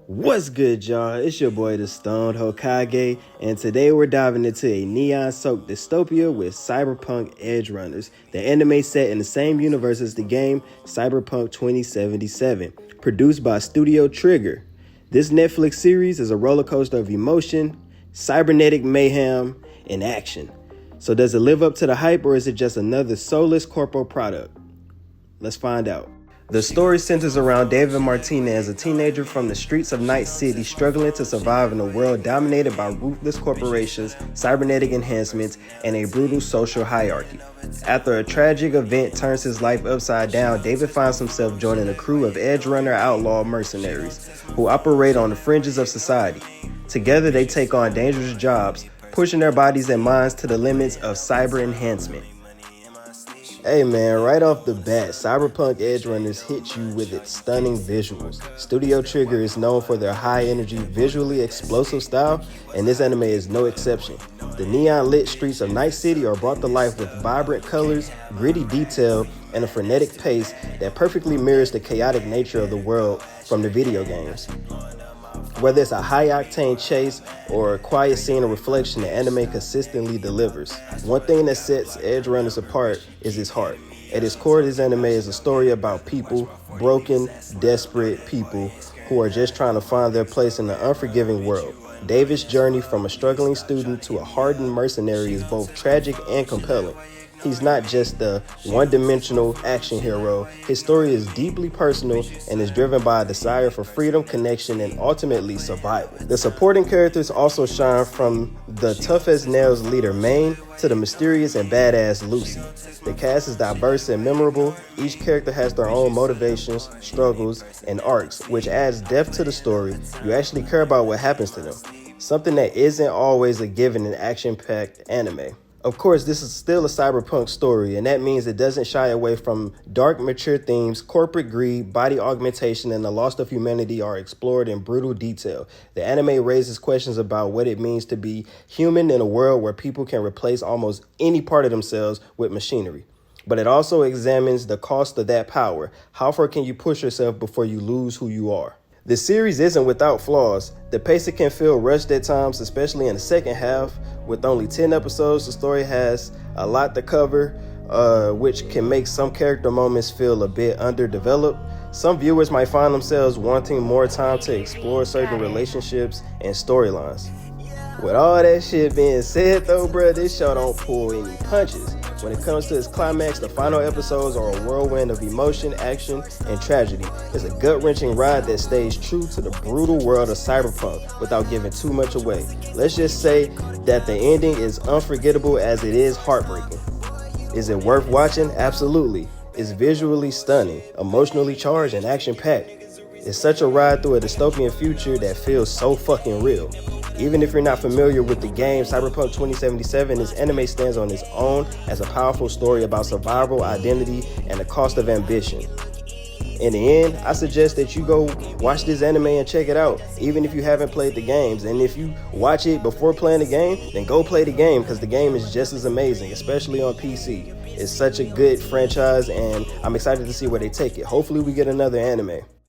What's good, y'all? It's your boy, the Stoned Hokage, and today we're diving into a neon-soaked dystopia with Cyberpunk Edgerunners, the anime set in the same universe as the game Cyberpunk 2077, produced by Studio Trigger. This Netflix series is a roller coaster of emotion, cybernetic mayhem, and action. So does it live up to the hype, or is it just another soulless corpo product? Let's find out. The story centers around David Martinez, a teenager from the streets of Night City struggling to survive in a world dominated by ruthless corporations, cybernetic enhancements, and a brutal social hierarchy. After a tragic event turns his life upside down, David finds himself joining a crew of edge-runner outlaw mercenaries who operate on the fringes of society. Together they take on dangerous jobs, pushing their bodies and minds to the limits of cyber enhancement. Hey man, right off the bat, Cyberpunk Edgerunners hit you with its stunning visuals. Studio Trigger is known for their high-energy, visually explosive style, and this anime is no exception. The neon-lit streets of Night City are brought to life with vibrant colors, gritty detail, and a frenetic pace that perfectly mirrors the chaotic nature of the world from the video games. Whether it's a high-octane chase or a quiet scene of reflection, the anime consistently delivers. One thing that sets Edgerunners apart is its heart. At its core, this anime is a story about people, broken, desperate people who are just trying to find their place in an unforgiving world. David's journey from a struggling student to a hardened mercenary is both tragic and compelling. He's not just a one-dimensional action hero. His story is deeply personal and is driven by a desire for freedom, connection, and ultimately survival. The supporting characters also shine, from the tough-as-nails leader Maine to the mysterious and badass Lucy. The cast is diverse and memorable. Each character has their own motivations, struggles, and arcs, which adds depth to the story. You actually care about what happens to them, something that isn't always a given in action-packed anime. Of course, this is still a cyberpunk story, and that means it doesn't shy away from dark, mature themes. Corporate greed, body augmentation, and the loss of humanity are explored in brutal detail. The anime raises questions about what it means to be human in a world where people can replace almost any part of themselves with machinery. But it also examines the cost of that power. How far can you push yourself before you lose who you are? The series isn't without flaws. The pacing can feel rushed at times, especially in the second half. With only 10 episodes, the story has a lot to cover, which can make some character moments feel a bit underdeveloped. Some viewers might find themselves wanting more time to explore certain relationships and storylines. With all that shit being said though, bruh, this show don't pull any punches. When it comes to its climax, the final episodes are a whirlwind of emotion, action, and tragedy. It's a gut-wrenching ride that stays true to the brutal world of cyberpunk without giving too much away. Let's just say that the ending is unforgettable as it is heartbreaking. Is it worth watching? Absolutely. It's visually stunning, emotionally charged, and action-packed. It's such a ride through a dystopian future that feels so fucking real. Even if you're not familiar with the game Cyberpunk 2077, this anime stands on its own as a powerful story about survival, identity, and the cost of ambition. In the end, I suggest that you go watch this anime and check it out, even if you haven't played the games. And if you watch it before playing the game, then go play the game, because the game is just as amazing, especially on PC. It's such a good franchise, and I'm excited to see where they take it. Hopefully we get another anime.